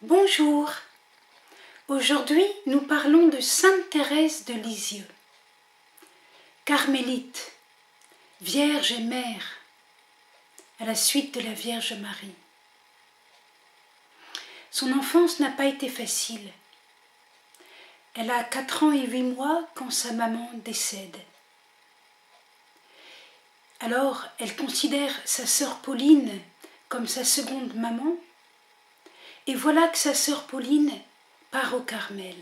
Bonjour, aujourd'hui nous parlons de Sainte Thérèse de Lisieux, carmélite, Vierge et Mère, à la suite de la Vierge Marie. Son enfance n'a pas été facile. Elle a 4 ans et 8 mois quand sa maman décède. Alors elle considère sa sœur Pauline comme sa seconde maman, et voilà que sa sœur Pauline part au Carmel.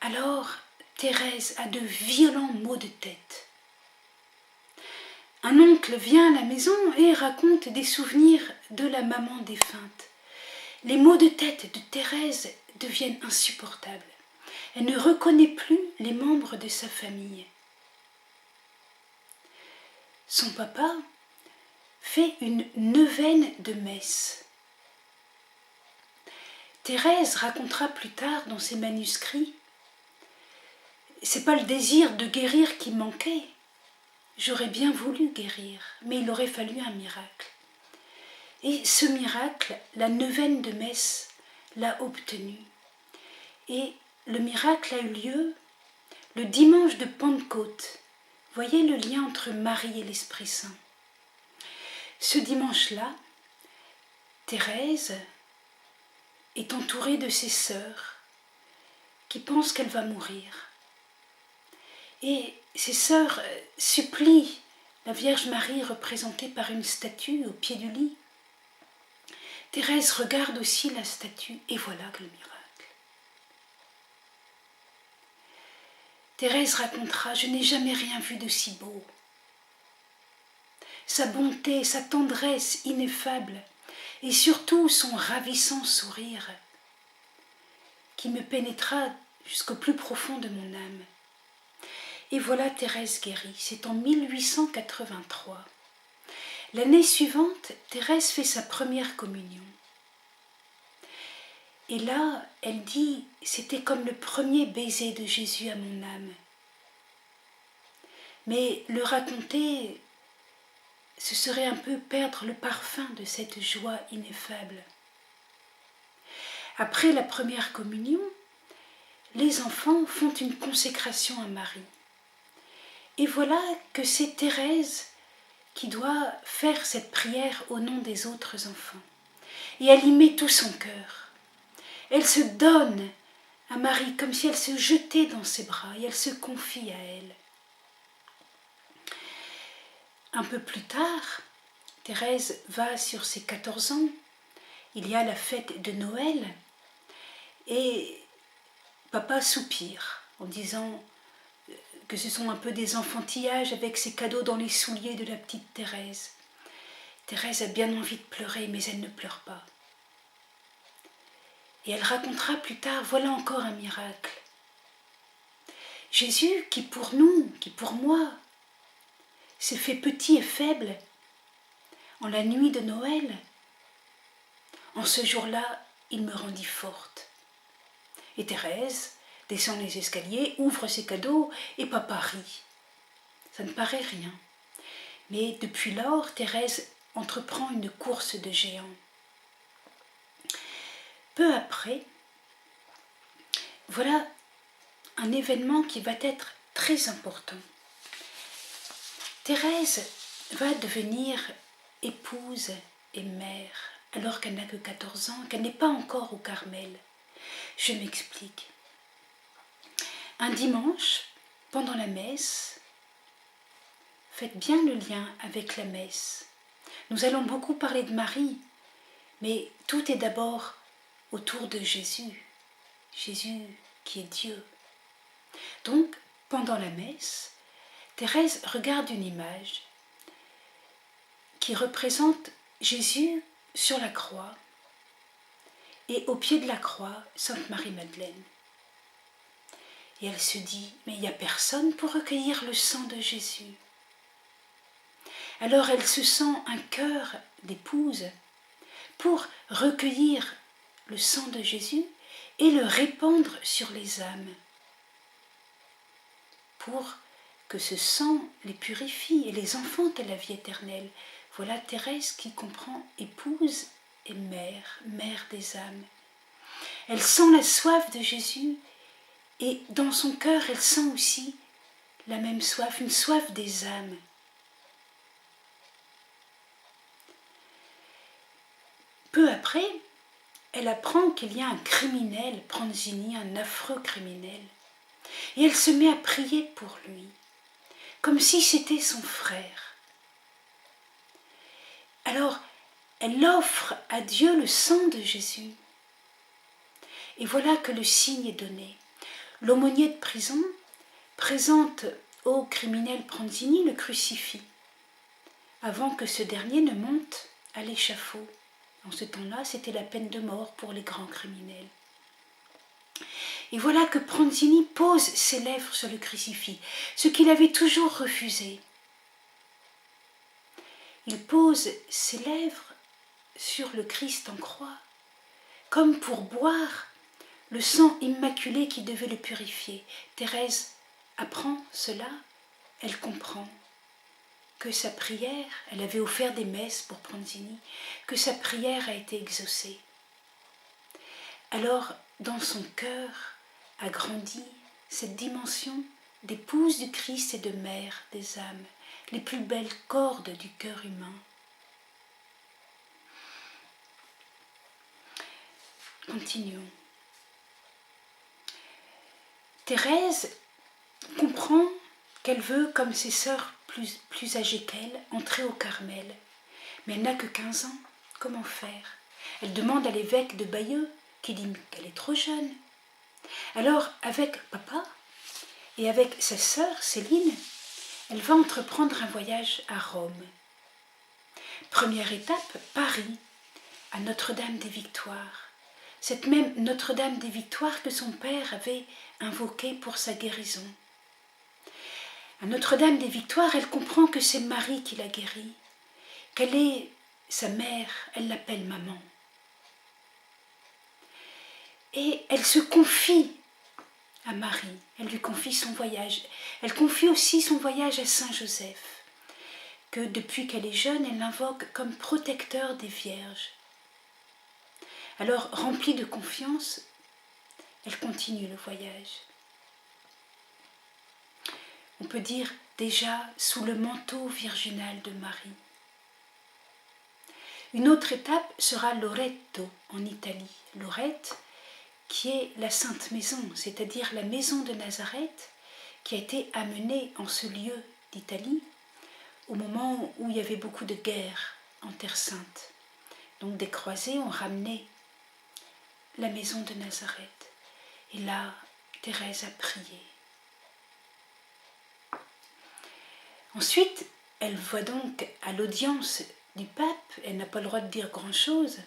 Alors Thérèse a de violents maux de tête. Un oncle vient à la maison et raconte des souvenirs de la maman défunte. Les maux de tête de Thérèse deviennent insupportables. Elle ne reconnaît plus les membres de sa famille. Son papa fait une neuvaine de messe. Thérèse racontera plus tard dans ses manuscrits: c'est pas le désir de guérir qui manquait. J'aurais bien voulu guérir, mais il aurait fallu un miracle. Et ce miracle, la neuvaine de messe l'a obtenu. Et le miracle a eu lieu le dimanche de Pentecôte. Voyez le lien entre Marie et l'Esprit Saint. Ce dimanche-là, Thérèse est entourée de ses sœurs qui pensent qu'elle va mourir. Et ses sœurs supplient la Vierge Marie représentée par une statue au pied du lit. Thérèse regarde aussi la statue et voilà que le miracle. Thérèse racontera: je n'ai jamais rien vu de si beau. Sa bonté, sa tendresse ineffable et surtout son ravissant sourire qui me pénétra jusqu'au plus profond de mon âme. Et voilà Thérèse guérie, c'est en 1883. L'année suivante, Thérèse fait sa première communion. Et là, elle dit: c'était comme le premier baiser de Jésus à mon âme. Mais le raconter, ce serait un peu perdre le parfum de cette joie ineffable. Après la première communion, les enfants font une consécration à Marie. Et voilà que c'est Thérèse qui doit faire cette prière au nom des autres enfants. Et elle y met tout son cœur. Elle se donne à Marie comme si elle se jetait dans ses bras et elle se confie à elle. Un peu plus tard, Thérèse va sur ses 14 ans. Il y a la fête de Noël et papa soupire en disant que ce sont un peu des enfantillages avec ces cadeaux dans les souliers de la petite Thérèse. Thérèse a bien envie de pleurer, mais elle ne pleure pas. Et elle racontera plus tard: voilà encore un miracle. Jésus qui pour nous, qui pour moi, s'est fait petit et faible en la nuit de Noël, en ce jour-là, il me rendit forte. Et Thérèse descend les escaliers, ouvre ses cadeaux et papa rit. Ça ne paraît rien. Mais depuis lors, Thérèse entreprend une course de géant. Peu après, voilà un événement qui va être très important. Thérèse va devenir épouse et mère alors qu'elle n'a que 14 ans, qu'elle n'est pas encore au Carmel. Je m'explique. Un dimanche, pendant la messe, faites bien le lien avec la messe. Nous allons beaucoup parler de Marie, mais tout est d'abord autour de Jésus. Jésus qui est Dieu. Donc, pendant la messe, Thérèse regarde une image qui représente Jésus sur la croix et au pied de la croix, Sainte Marie-Madeleine. Et elle se dit: mais il n'y a personne pour recueillir le sang de Jésus. Alors elle se sent un cœur d'épouse pour recueillir le sang de Jésus et le répandre sur les âmes, pour que ce sang les purifie et les enfante à la vie éternelle. Voilà Thérèse qui comprend épouse et mère, mère des âmes. Elle sent la soif de Jésus et dans son cœur, elle sent aussi la même soif, une soif des âmes. Peu après, elle apprend qu'il y a un criminel, Pranzini, un affreux criminel, et elle se met à prier pour lui, comme si c'était son frère. Alors, elle offre à Dieu le sang de Jésus. Et voilà que le signe est donné. L'aumônier de prison présente au criminel Pranzini le crucifix, avant que ce dernier ne monte à l'échafaud. En ce temps-là, c'était la peine de mort pour les grands criminels. Et voilà que Pranzini pose ses lèvres sur le crucifix, ce qu'il avait toujours refusé. Il pose ses lèvres sur le Christ en croix, comme pour boire le sang immaculé qui devait le purifier. Thérèse apprend cela, elle comprend que sa prière, elle avait offert des messes pour Pranzini, que sa prière a été exaucée. Alors, dans son cœur a grandi cette dimension d'épouse du Christ et de mère des âmes, les plus belles cordes du cœur humain. Continuons. Thérèse comprend qu'elle veut, comme ses sœurs plus âgées qu'elle, entrer au Carmel. Mais elle n'a que 15 ans. Comment faire? Elle demande à l'évêque de Bayeux, qui dit qu'elle est trop jeune. Alors, avec papa et avec sa sœur Céline, elle va entreprendre un voyage à Rome. Première étape, Paris, à Notre-Dame des Victoires. Cette même Notre-Dame des Victoires que son père avait invoquée pour sa guérison. À Notre-Dame des Victoires, elle comprend que c'est Marie qui l'a guérie, qu'elle est sa mère, elle l'appelle maman. Et elle se confie à Marie, elle lui confie son voyage. Elle confie aussi son voyage à Saint-Joseph, que depuis qu'elle est jeune, elle l'invoque comme protecteur des vierges. Alors, remplie de confiance, elle continue le voyage. On peut dire déjà sous le manteau virginal de Marie. Une autre étape sera Loreto, en Italie. Lorette, qui est la Sainte Maison, c'est-à-dire la maison de Nazareth, qui a été amenée en ce lieu d'Italie au moment où il y avait beaucoup de guerres en Terre Sainte. Donc des croisés ont ramené la maison de Nazareth. Et là, Thérèse a prié. Ensuite, elle va donc à l'audience du pape. Elle n'a pas le droit de dire grand-chose.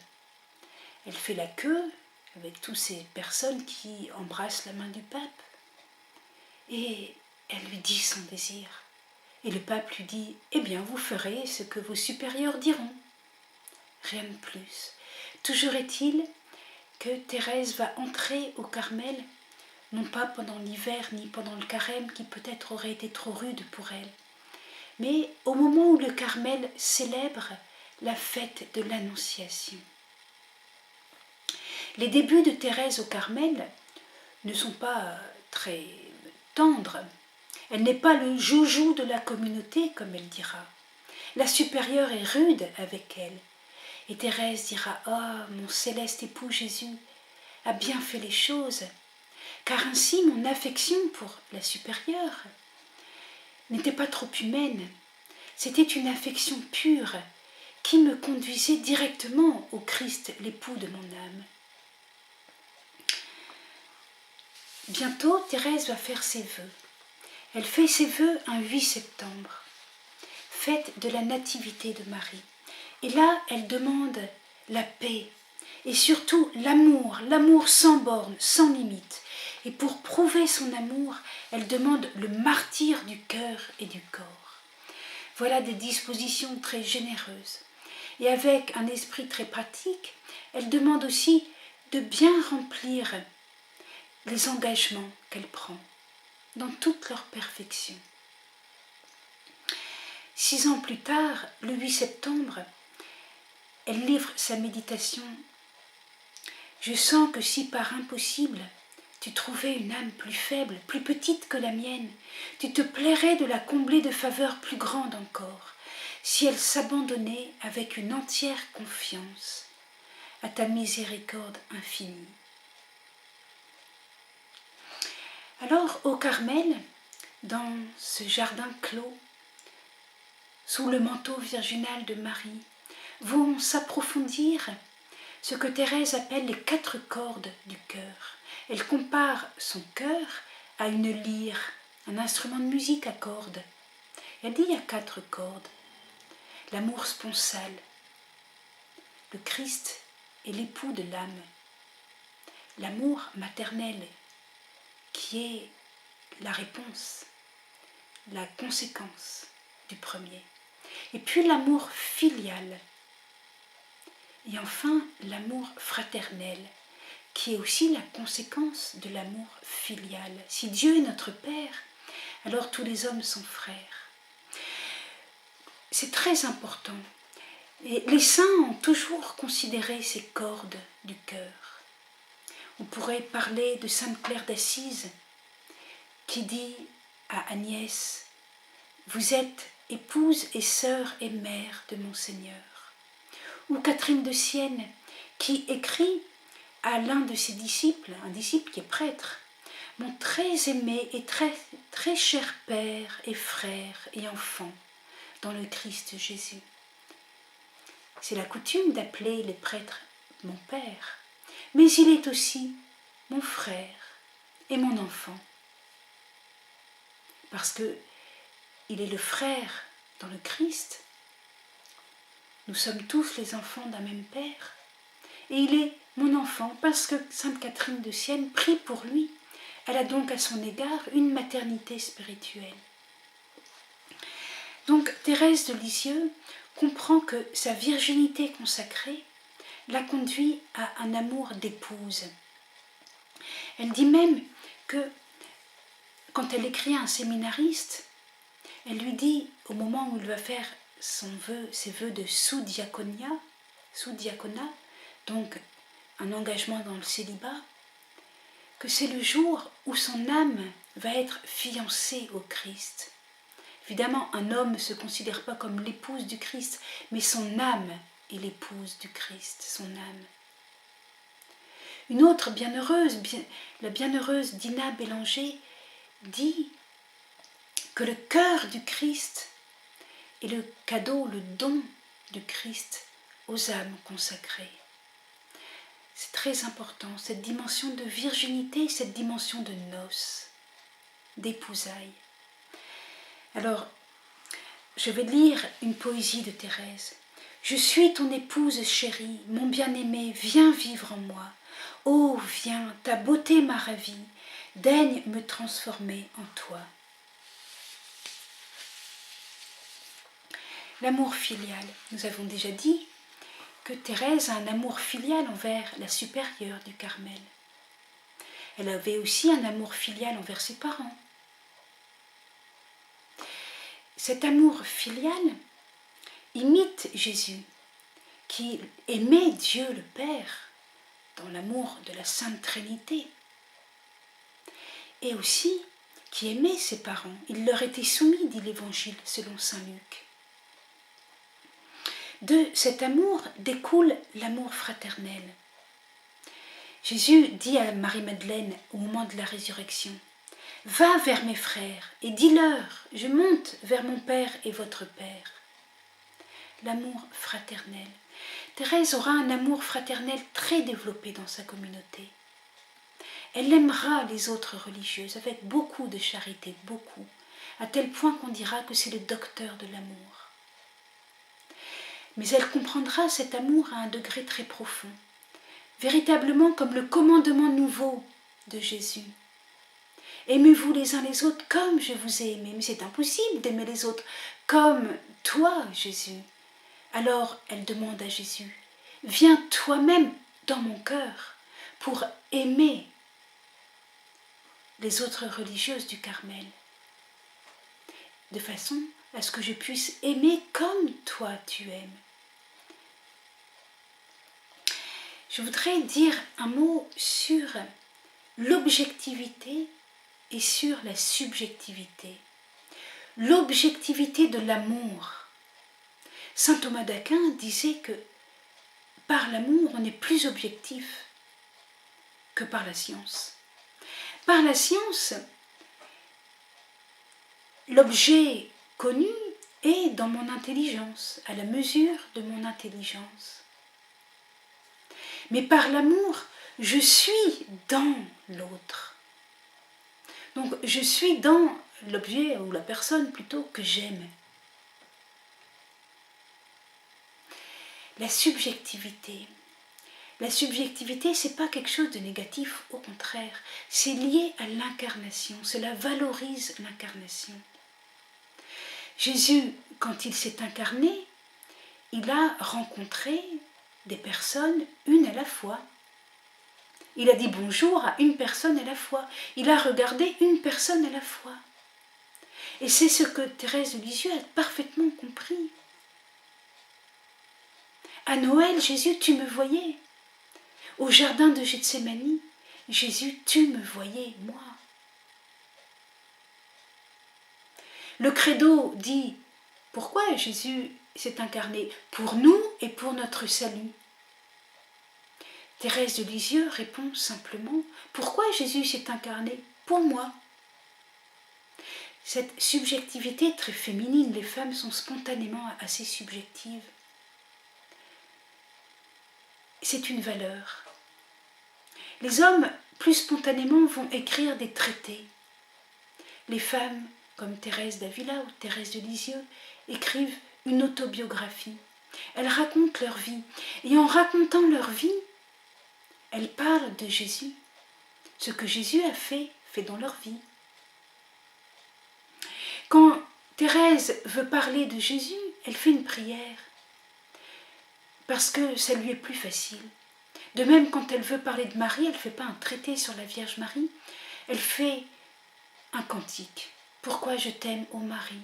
Elle fait la queue avec toutes ces personnes qui embrassent la main du pape. Et elle lui dit son désir. Et le pape lui dit « Eh bien, vous ferez ce que vos supérieurs diront. » Rien de plus. Toujours est-il que Thérèse va entrer au Carmel, non pas pendant l'hiver ni pendant le carême qui peut-être aurait été trop rude pour elle, mais au moment où le Carmel célèbre la fête de l'Annonciation. Les débuts de Thérèse au Carmel ne sont pas très tendres. Elle n'est pas le joujou de la communauté, comme elle dira. La supérieure est rude avec elle. Et Thérèse dira « Oh, mon céleste époux Jésus a bien fait les choses, car ainsi mon affection pour la supérieure n'était pas trop humaine. C'était une affection pure qui me conduisait directement au Christ, l'époux de mon âme. » Bientôt, Thérèse va faire ses vœux. Elle fait ses vœux un 8 septembre, fête de la Nativité de Marie. Et là, elle demande la paix et surtout l'amour, l'amour sans bornes, sans limite. Et pour prouver son amour, elle demande le martyre du cœur et du corps. Voilà des dispositions très généreuses. Et avec un esprit très pratique, elle demande aussi de bien remplir les engagements qu'elle prend dans toute leur perfection. 6 ans plus tard, le 8 septembre, elle livre sa méditation Je sens que si par impossible tu trouvais une âme plus faible, plus petite que la mienne, tu te plairais de la combler de faveurs plus grandes encore, si elle s'abandonnait avec une entière confiance à ta miséricorde infinie. Alors, au Carmel, dans ce jardin clos, sous le manteau virginal de Marie, vont s'approfondir ce que Thérèse appelle les 4 cordes du cœur. Elle compare son cœur à une lyre, un instrument de musique à cordes. Elle dit il y a 4 cordes. L'amour sponsal, le Christ est l'époux de l'âme. L'amour maternel, qui est la réponse, la conséquence du premier. Et puis l'amour filial. Et enfin, l'amour fraternel, qui est aussi la conséquence de l'amour filial. Si Dieu est notre Père, alors tous les hommes sont frères. C'est très important. Et les saints ont toujours considéré ces cordes du cœur. On pourrait parler de Sainte Claire d'Assise, qui dit à Agnès, « Vous êtes épouse et sœur et mère de mon Seigneur ». Ou Catherine de Sienne, qui écrit à l'un de ses disciples, un disciple qui est prêtre, « Mon très aimé et très cher Père et frère et enfant dans le Christ Jésus ». C'est la coutume d'appeler les prêtres « mon Père », mais il est aussi mon frère et mon enfant. Parce que il est le frère dans le Christ. Nous sommes tous les enfants d'un même Père. Et il est mon enfant parce que Sainte Catherine de Sienne prie pour lui. Elle a donc à son égard une maternité spirituelle. Donc Thérèse de Lisieux comprend que sa virginité consacrée la conduit à un amour d'épouse. Elle dit même que quand elle écrit à un séminariste, elle lui dit, au moment où il va faire ses vœux de sous-diaconat, donc un engagement dans le célibat, que c'est le jour où son âme va être fiancée au Christ. Évidemment, un homme ne se considère pas comme l'épouse du Christ, mais son âme est l'épouse du Christ, son âme. Une autre bienheureuse, la bienheureuse Dina Bélanger, dit que le cœur du Christ est le cadeau, le don du Christ aux âmes consacrées. C'est très important, cette dimension de virginité, cette dimension de noces, d'épousailles. Alors, je vais lire une poésie de Thérèse. « Je suis ton épouse chérie, mon bien-aimé, viens vivre en moi. Oh, viens, ta beauté m'a ravie, daigne me transformer en toi. » L'amour filial, nous avons déjà dit que Thérèse a un amour filial envers la supérieure du Carmel. Elle avait aussi un amour filial envers ses parents. Cet amour filial imite Jésus, qui aimait Dieu le Père dans l'amour de la Sainte Trinité, et aussi qui aimait ses parents. Il leur était soumis, dit l'Évangile selon saint Luc. De cet amour découle l'amour fraternel. Jésus dit à Marie-Madeleine au moment de la résurrection, « Va vers mes frères et dis-leur, je monte vers mon Père et votre Père. » L'amour fraternel. Thérèse aura un amour fraternel très développé dans sa communauté. Elle aimera les autres religieuses avec beaucoup de charité, beaucoup, à tel point qu'on dira que c'est le docteur de l'amour. Mais elle comprendra cet amour à un degré très profond, véritablement comme le commandement nouveau de Jésus. Aimez-vous les uns les autres comme je vous ai aimé. Mais c'est impossible d'aimer les autres comme toi, Jésus. Alors elle demande à Jésus, viens toi-même dans mon cœur pour aimer les autres religieuses du Carmel, de façon à ce que je puisse aimer comme toi tu aimes. je voudrais dire un mot sur l'objectivité et sur la subjectivité. L'objectivité de l'amour. Saint Thomas d'Aquin disait que par l'amour, on est plus objectif que par la science. Par la science, l'objet connu est dans mon intelligence, à la mesure de mon intelligence. Mais par l'amour, je suis dans l'autre. Donc je suis dans l'objet ou la personne plutôt que j'aime. La subjectivité. La subjectivité, ce n'est pas quelque chose de négatif, au contraire. C'est lié à l'incarnation, cela valorise l'incarnation. Jésus, quand il s'est incarné, il a rencontré des personnes, une à la fois. Il a dit bonjour à une personne à la fois. Il a regardé une personne à la fois. Et c'est ce que Thérèse de Lisieux a parfaitement compris. À Noël, Jésus, tu me voyais. Au jardin de Gethsémani, Jésus, tu me voyais, moi. Le credo dit, pourquoi Jésus s'est incarné? Pour nous et pour notre salut. Thérèse de Lisieux répond simplement, pourquoi Jésus s'est incarné? Pour moi. Cette subjectivité très féminine, les femmes sont spontanément assez subjectives. C'est une valeur. Les hommes, plus spontanément, vont écrire des traités. Les femmes, comme Thérèse d'Avila ou Thérèse de Lisieux, écrivent une autobiographie. Elles racontent leur vie. Et en racontant leur vie, elles parlent de Jésus. Ce que Jésus a fait dans leur vie. Quand Thérèse veut parler de Jésus, elle fait une prière. Parce que ça lui est plus facile. De même, quand elle veut parler de Marie, elle ne fait pas un traité sur la Vierge Marie, elle fait un cantique. Pourquoi je t'aime, ô Marie?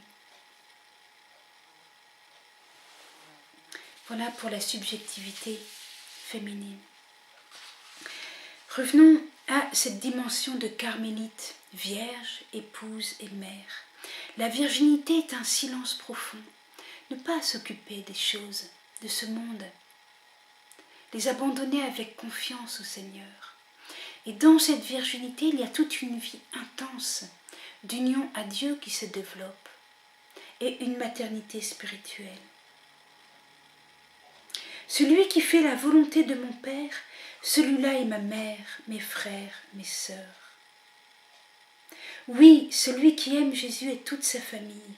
Voilà pour la subjectivité féminine. Revenons à cette dimension de carmélite, vierge, épouse et mère. La virginité est un silence profond. Ne pas s'occuper des choses de ce monde. Les abandonner avec confiance au Seigneur. Et dans cette virginité, il y a toute une vie intense d'union à Dieu qui se développe et une maternité spirituelle. Celui qui fait la volonté de mon Père, celui-là est ma mère, mes frères, mes sœurs. Oui, celui qui aime Jésus et toute sa famille,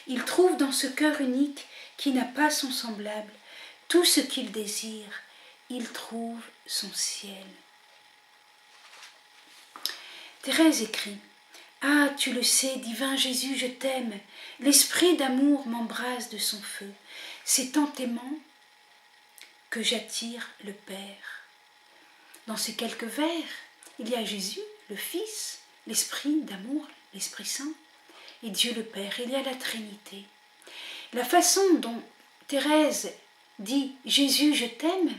il trouve dans ce cœur unique qui n'a pas son semblable tout ce qu'il désire, il trouve son ciel. Thérèse écrit, « Ah, tu le sais, divin Jésus, je t'aime, l'esprit d'amour m'embrase de son feu, c'est tant aimant que j'attire le Père. » Dans ces quelques vers, il y a Jésus, le Fils, l'Esprit d'amour, l'Esprit Saint, et Dieu le Père. Il y a la Trinité. La façon dont Thérèse dit « Jésus, je t'aime »,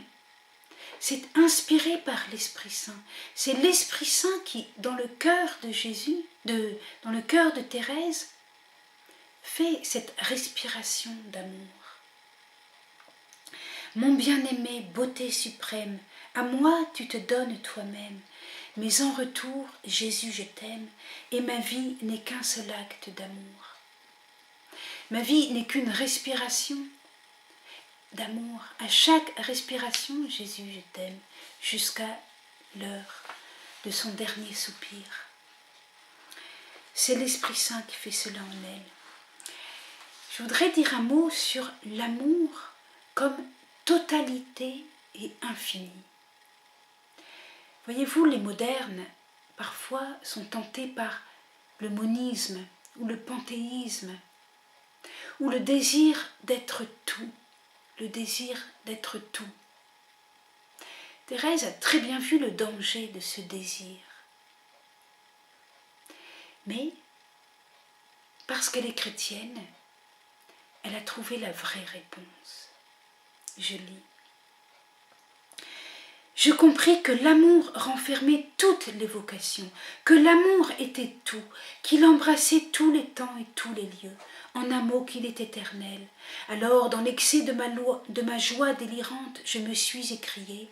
c'est inspiré par l'Esprit Saint. C'est l'Esprit Saint qui, dans le cœur de Jésus, dans le cœur de Thérèse, fait cette respiration d'amour. Mon bien-aimé, beauté suprême, à moi tu te donnes toi-même, mais en retour, Jésus, je t'aime, et ma vie n'est qu'un seul acte d'amour. Ma vie n'est qu'une respiration d'amour. À chaque respiration, Jésus, je t'aime, jusqu'à l'heure de son dernier soupir. C'est l'Esprit Saint qui fait cela en elle. Je voudrais dire un mot sur l'amour comme totalité et infinie. Voyez-vous, les modernes, parfois, sont tentés par le monisme ou le panthéisme, ou le désir d'être tout, le désir d'être tout. Thérèse a très bien vu le danger de ce désir. Mais, parce qu'elle est chrétienne, elle a trouvé la vraie réponse. Je lis. je compris que l'amour renfermait toutes les vocations, que l'amour était tout, qu'il embrassait tous les temps et tous les lieux, en un mot qu'il est éternel. Alors, dans l'excès de ma joie délirante, je me suis écriée: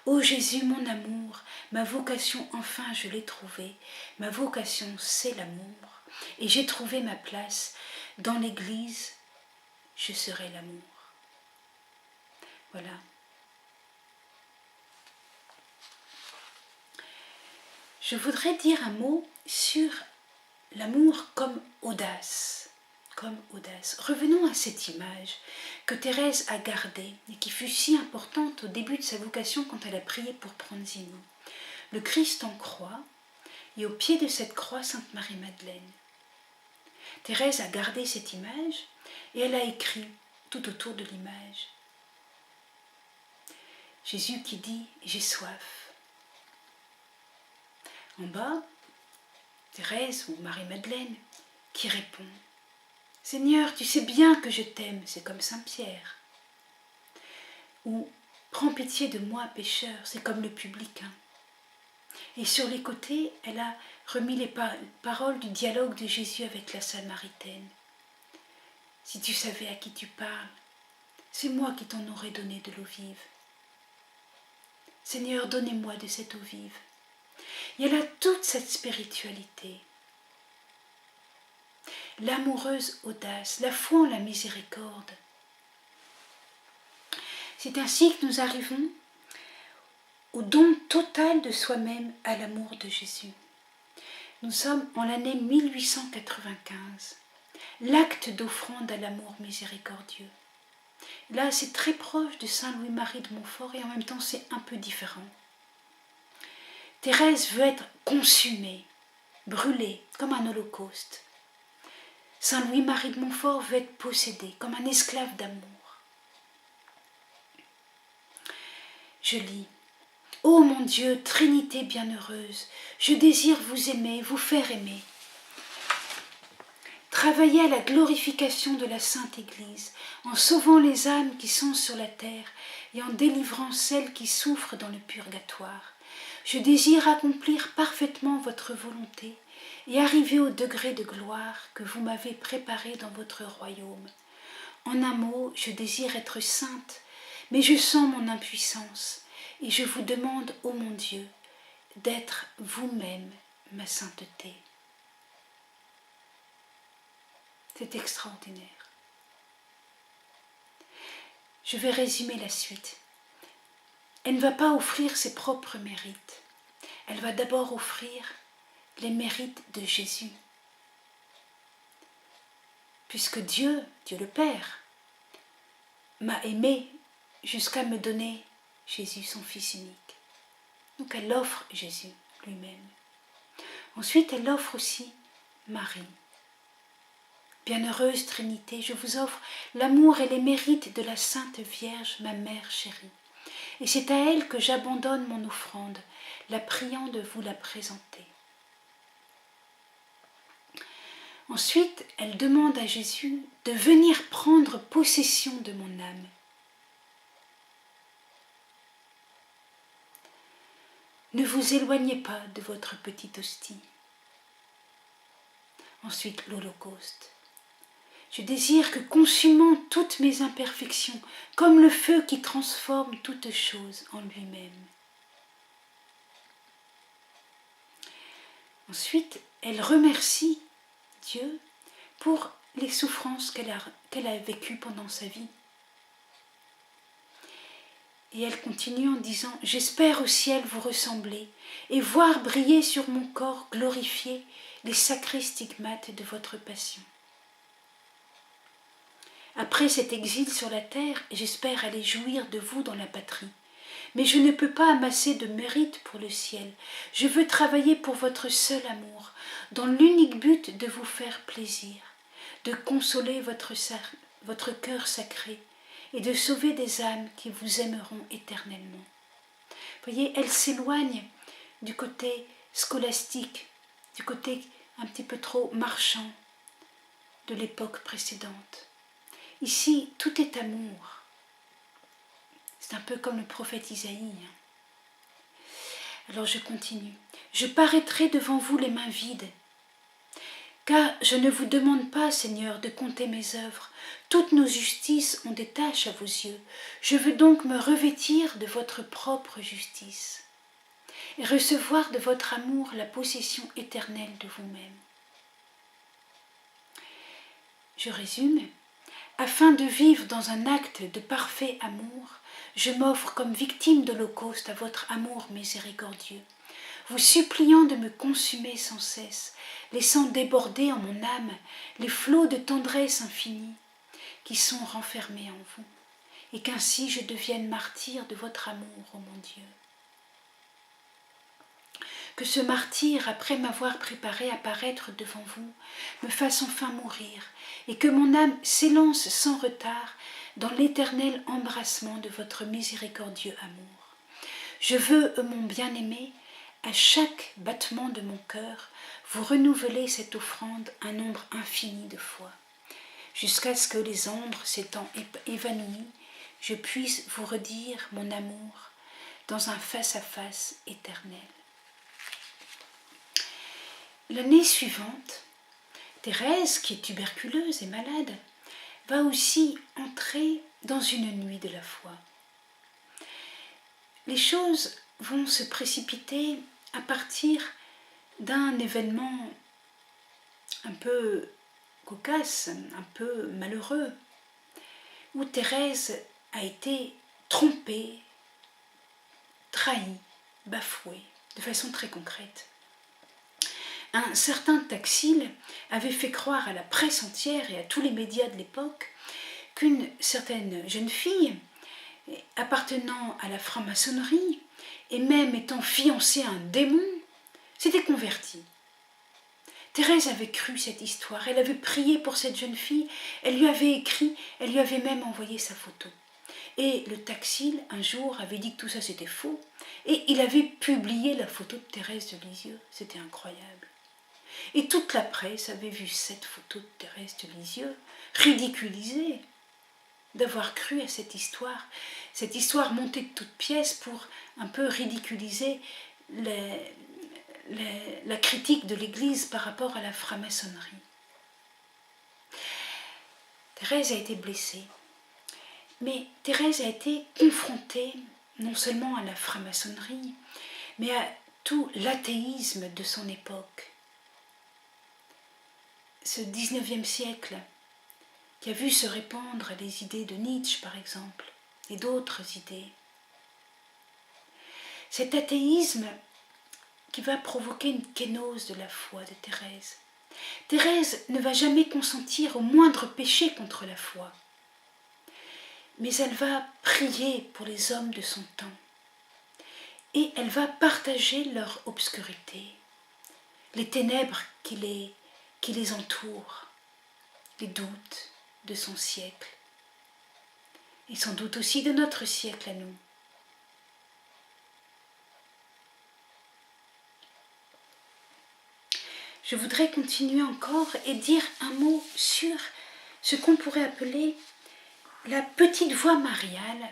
ô Jésus, mon amour, ma vocation enfin je l'ai trouvée, ma vocation c'est l'amour, et j'ai trouvé ma place, dans l'Église, je serai l'amour. Voilà. Je voudrais dire un mot sur l'amour comme audace. Comme audace. Revenons à cette image que Thérèse a gardée et qui fut si importante au début de sa vocation quand elle a prié pour Pranzini. Le Christ en croix et au pied de cette croix Sainte Marie-Madeleine. Thérèse a gardé cette image et elle a écrit tout autour de l'image. Jésus qui dit « j'ai soif ». En bas, Thérèse ou Marie-Madeleine qui répond « Seigneur, tu sais bien que je t'aime », c'est comme Saint-Pierre. Ou « Prends pitié de moi, pécheur », c'est comme le publicain. Et sur les côtés, elle a remis les paroles du dialogue de Jésus avec la Samaritaine. « Si tu savais à qui tu parles, c'est moi qui t'en aurais donné de l'eau vive. Seigneur, donnez-moi de cette eau vive. » Il y a là toute cette spiritualité, l'amoureuse audace, la foi en la miséricorde. C'est ainsi que nous arrivons au don total de soi-même à l'amour de Jésus. Nous sommes en l'année 1895, l'acte d'offrande à l'amour miséricordieux. Là, c'est très proche de Saint Louis-Marie de Montfort et en même temps c'est un peu différent. Thérèse veut être consumée, brûlée, comme un holocauste. Saint Louis-Marie de Montfort veut être possédé, comme un esclave d'amour. Je lis: ô mon Dieu, Trinité bienheureuse, je désire vous aimer, vous faire aimer. Travaillez à la glorification de la Sainte Église, en sauvant les âmes qui sont sur la terre et en délivrant celles qui souffrent dans le purgatoire. Je désire accomplir parfaitement votre volonté et arriver au degré de gloire que vous m'avez préparé dans votre royaume. En un mot, je désire être sainte, mais je sens mon impuissance et je vous demande, ô mon Dieu, d'être vous-même ma sainteté. C'est extraordinaire. Je vais résumer la suite. Elle ne va pas offrir ses propres mérites. Elle va d'abord offrir les mérites de Jésus. Puisque Dieu le Père, m'a aimé jusqu'à me donner Jésus, son Fils unique. Donc elle offre Jésus lui-même. Ensuite, elle offre aussi Marie. Bienheureuse Trinité, je vous offre l'amour et les mérites de la Sainte Vierge, ma mère chérie. Et c'est à elle que j'abandonne mon offrande, la priant de vous la présenter. Ensuite, elle demande à Jésus de venir prendre possession de mon âme. Ne vous éloignez pas de votre petite hostie. Ensuite, l'Holocauste. Je désire que, consumant toutes mes imperfections, comme le feu qui transforme toute chose en lui-même. Ensuite, elle remercie Dieu pour les souffrances qu'elle a vécues pendant sa vie. Et elle continue en disant « J'espère au ciel vous ressembler et voir briller sur mon corps glorifié les sacrés stigmates de votre passion. Après cet exil sur la terre, j'espère aller jouir de vous dans la patrie. Mais je ne peux pas amasser de mérite pour le ciel. Je veux travailler pour votre seul amour, dans l'unique but de vous faire plaisir, de consoler votre cœur sacré et de sauver des âmes qui vous aimeront éternellement. » Vous voyez, elle s'éloigne du côté scolastique, du côté un petit peu trop marchand de l'époque précédente. Ici, tout est amour. C'est un peu comme le prophète Isaïe. Alors je continue. Je paraîtrai devant vous les mains vides. Car je ne vous demande pas, Seigneur, de compter mes œuvres. Toutes nos justices ont des tâches à vos yeux. Je veux donc me revêtir de votre propre justice et recevoir de votre amour la possession éternelle de vous-même. Je résume. Afin de vivre dans un acte de parfait amour, je m'offre comme victime d'holocauste à votre amour miséricordieux, vous suppliant de me consumer sans cesse, laissant déborder en mon âme les flots de tendresse infinie qui sont renfermés en vous, et qu'ainsi je devienne martyr de votre amour, ô mon Dieu. Que ce martyr, après m'avoir préparé à paraître devant vous, me fasse enfin mourir, et que mon âme s'élance sans retard dans l'éternel embrassement de votre miséricordieux amour. Je veux, mon bien-aimé, à chaque battement de mon cœur, vous renouveler cette offrande un nombre infini de fois, jusqu'à ce que les ombres s'étant évanouies, je puisse vous redire mon amour dans un face-à-face éternel. L'année suivante, Thérèse, qui est tuberculeuse et malade, va aussi entrer dans une nuit de la foi. Les choses vont se précipiter à partir d'un événement un peu cocasse, un peu malheureux, où Thérèse a été trompée, trahie, bafouée, de façon très concrète. Un certain Taxile avait fait croire à la presse entière et à tous les médias de l'époque qu'une certaine jeune fille, appartenant à la franc-maçonnerie et même étant fiancée à un démon, s'était convertie. Thérèse avait cru cette histoire, elle avait prié pour cette jeune fille, elle lui avait écrit, elle lui avait même envoyé sa photo. Et le Taxile, un jour, avait dit que tout ça c'était faux, et il avait publié la photo de Thérèse de Lisieux. C'était incroyable. Et toute la presse avait vu cette photo de Thérèse de Lisieux, ridiculisée d'avoir cru à cette histoire montée de toutes pièces pour un peu ridiculiser la critique de l'Église par rapport à la franc-maçonnerie. Thérèse a été blessée, mais Thérèse a été confrontée non seulement à la franc-maçonnerie, mais à tout l'athéisme de son époque. Ce 19e siècle qui a vu se répandre les idées de Nietzsche, par exemple, et d'autres idées. Cet athéisme qui va provoquer une kénose de la foi de Thérèse. Thérèse ne va jamais consentir au moindre péché contre la foi, mais elle va prier pour les hommes de son temps, et elle va partager leur obscurité, les ténèbres qui les entourent, les doutes de son siècle, et sans doute aussi de notre siècle à nous. Je voudrais continuer encore et dire un mot sur ce qu'on pourrait appeler la petite voix mariale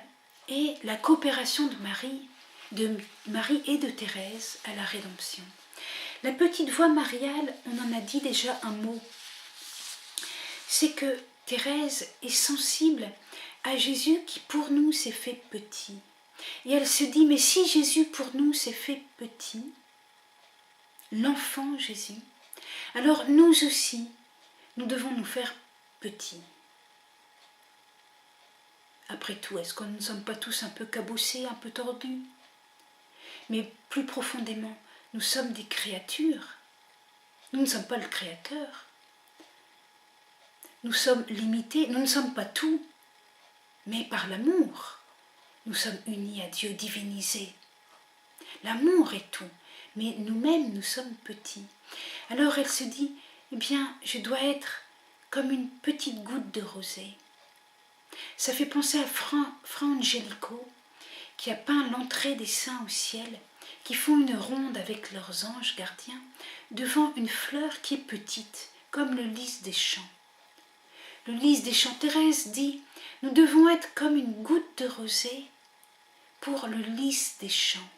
et la coopération de Marie et de Thérèse à la rédemption. La petite voix mariale, on en a dit déjà un mot, c'est que Thérèse est sensible à Jésus qui pour nous s'est fait petit. Et elle se dit, mais si Jésus pour nous s'est fait petit, l'enfant Jésus, alors nous aussi, nous devons nous faire petits. Après tout, est-ce que nous ne sommes pas tous un peu cabossés, un peu tordus? Mais plus profondément, nous sommes des créatures. Nous ne sommes pas le Créateur. Nous sommes limités, nous ne sommes pas tout, mais par l'amour, nous sommes unis à Dieu, divinisés. L'amour est tout, mais nous-mêmes, nous sommes petits. Alors elle se dit, eh bien, je dois être comme une petite goutte de rosée. Ça fait penser à Fra Angelico, qui a peint l'entrée des saints au ciel, qui font une ronde avec leurs anges gardiens, devant une fleur qui est petite, comme le lys des champs. Le lys des champs, Thérèse dit, nous devons être comme une goutte de rosée pour le lys des champs.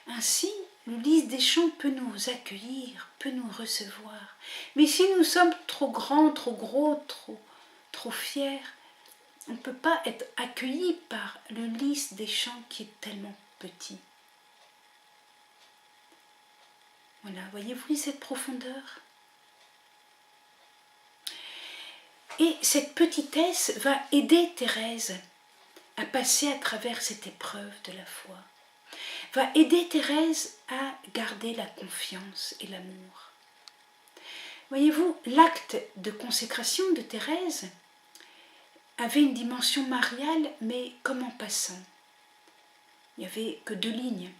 Ainsi, le lys des champs peut nous accueillir, peut nous recevoir. Mais si nous sommes trop grands, trop gros, trop fiers, on ne peut pas être accueillis par le lys des champs qui est tellement petit. Voilà, voyez-vous cette profondeur? Et cette petitesse va aider Thérèse à passer à travers cette épreuve de la foi, va aider Thérèse à garder la confiance et l'amour. Voyez-vous, l'acte de consécration de Thérèse avait une dimension mariale, mais comme en passant. Il n'y avait que 2 lignes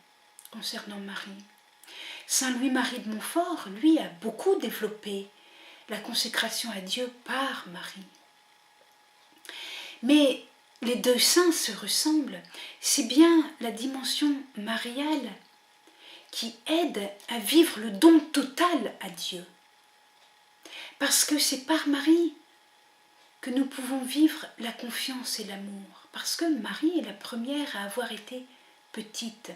concernant Marie. Saint Louis-Marie de Montfort, lui, a beaucoup développé la consécration à Dieu par Marie. Mais les 2 saints se ressemblent, c'est bien la dimension mariale qui aide à vivre le don total à Dieu. Parce que c'est par Marie que nous pouvons vivre la confiance et l'amour. Parce que Marie est la première à avoir été petite,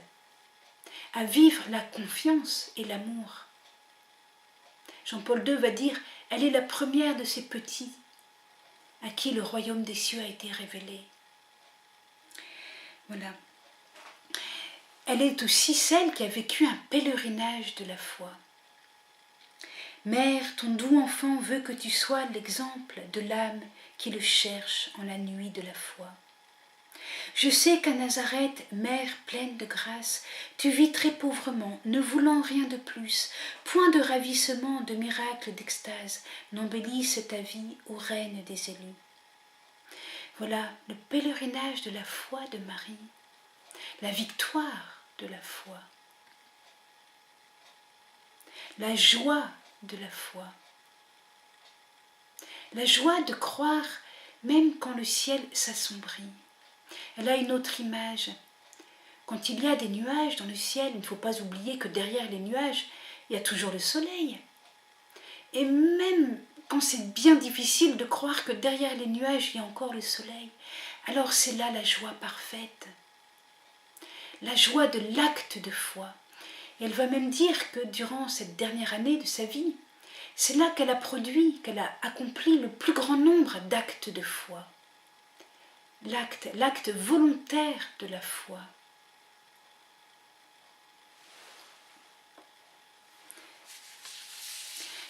à vivre la confiance et l'amour. Jean-Paul II va dire, elle est la première de ces petits à qui le royaume des cieux a été révélé. Voilà. Elle est aussi celle qui a vécu un pèlerinage de la foi. Mère, ton doux enfant veut que tu sois l'exemple de l'âme qui le cherche en la nuit de la foi. Je sais qu'à Nazareth, mère pleine de grâce, tu vis très pauvrement, ne voulant rien de plus, point de ravissement, de miracle, d'extase, n'embellisse ta vie, ô reine des élus. Voilà le pèlerinage de la foi de Marie, la victoire de la foi, la joie de la foi, la joie de croire même quand le ciel s'assombrit. Elle a une autre image. Quand il y a des nuages dans le ciel, il ne faut pas oublier que derrière les nuages, il y a toujours le soleil. Et même quand c'est bien difficile de croire que derrière les nuages, il y a encore le soleil, alors c'est là la joie parfaite. La joie de l'acte de foi. Et elle va même dire que durant cette dernière année de sa vie, c'est là qu'elle a produit, qu'elle a accompli le plus grand nombre d'actes de foi. L'acte volontaire de la foi.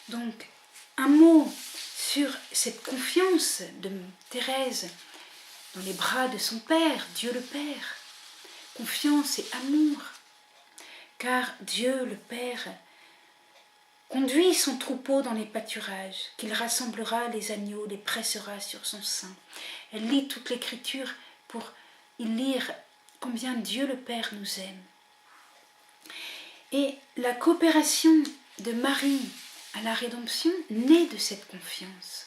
Donc, un mot sur cette confiance de Thérèse dans les bras de son Père, Dieu le Père. Confiance et amour, car Dieu le Père conduit son troupeau dans les pâturages, qu'il rassemblera les agneaux, les pressera sur son sein. Elle lit toute l'Écriture pour y lire combien Dieu le Père nous aime. Et la coopération de Marie à la rédemption naît de cette confiance.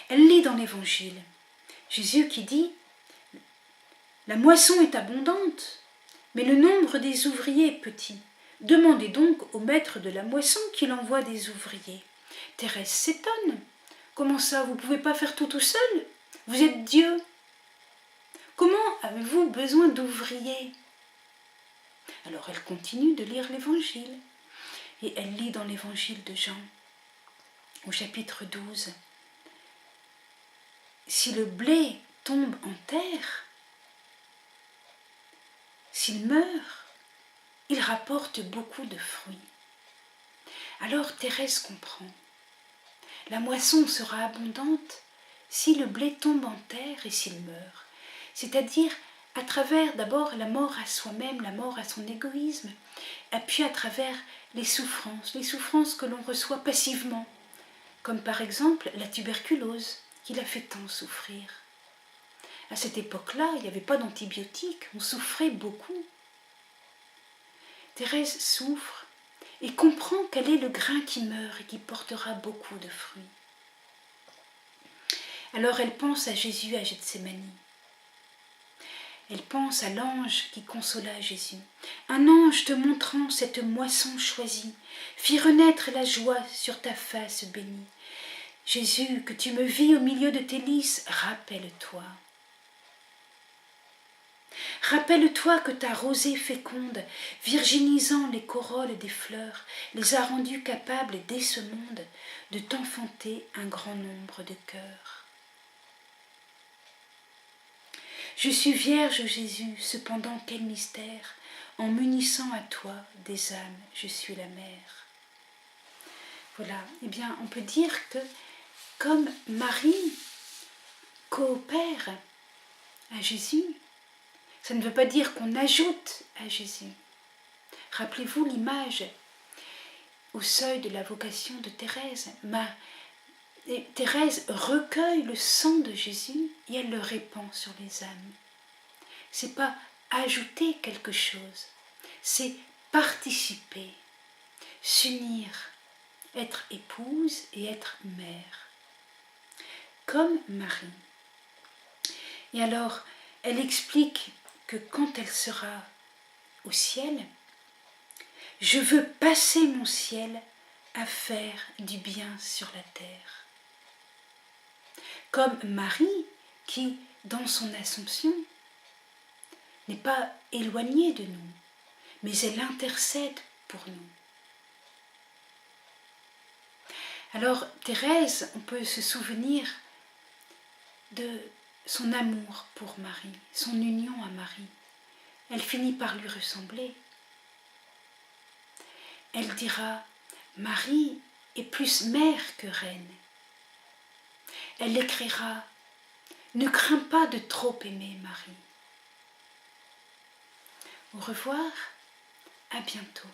Elle lit dans l'Évangile Jésus qui dit « La moisson est abondante, mais le nombre des ouvriers est petit. Demandez donc au maître de la moisson qu'il envoie des ouvriers. » Thérèse s'étonne. « Comment ça, vous ne pouvez pas faire tout seul? Vous êtes Dieu. Comment avez-vous besoin d'ouvriers ?» Alors elle continue de lire l'Évangile. Et elle lit dans l'Évangile de Jean, au chapitre 12. « Si le blé tombe en terre, s'il meurt, il rapporte beaucoup de fruits. » Alors Thérèse comprend. La moisson sera abondante si le blé tombe en terre et s'il meurt. C'est-à-dire à travers d'abord la mort à soi-même, la mort à son égoïsme, et puis à travers les souffrances que l'on reçoit passivement, comme par exemple la tuberculose qui l'a fait tant souffrir. À cette époque-là, il n'y avait pas d'antibiotiques, on souffrait beaucoup. Thérèse souffre et comprend quel est le grain qui meurt et qui portera beaucoup de fruits. Alors elle pense à Jésus à Gethsémani. Elle pense à l'ange qui consola Jésus. Un ange te montrant cette moisson choisie, fit renaître la joie sur ta face bénie. Jésus, que tu me vis au milieu de tes lys, rappelle-toi. Rappelle-toi que ta rosée féconde, virginisant les corolles des fleurs, les a rendus capables dès ce monde de t'enfanter un grand nombre de cœurs. Je suis vierge, Jésus, cependant quel mystère, en m'unissant à toi des âmes, je suis la mère. Voilà, eh bien on peut dire que comme Marie coopère à Jésus, ça ne veut pas dire qu'on ajoute à Jésus. Rappelez-vous l'image au seuil de la vocation de Thérèse. Thérèse recueille le sang de Jésus et elle le répand sur les âmes. C'est pas ajouter quelque chose, c'est participer, s'unir, être épouse et être mère, comme Marie. Et alors, elle explique que quand elle sera au ciel, je veux passer mon ciel à faire du bien sur la terre. Comme Marie, qui, dans son Assomption, n'est pas éloignée de nous, mais elle intercède pour nous. Alors, Thérèse, on peut se souvenir de son amour pour Marie, son union à Marie. Elle finit par lui ressembler. Elle dira, Marie est plus mère que reine. Elle écrira, ne crains pas de trop aimer Marie. Au revoir, à bientôt.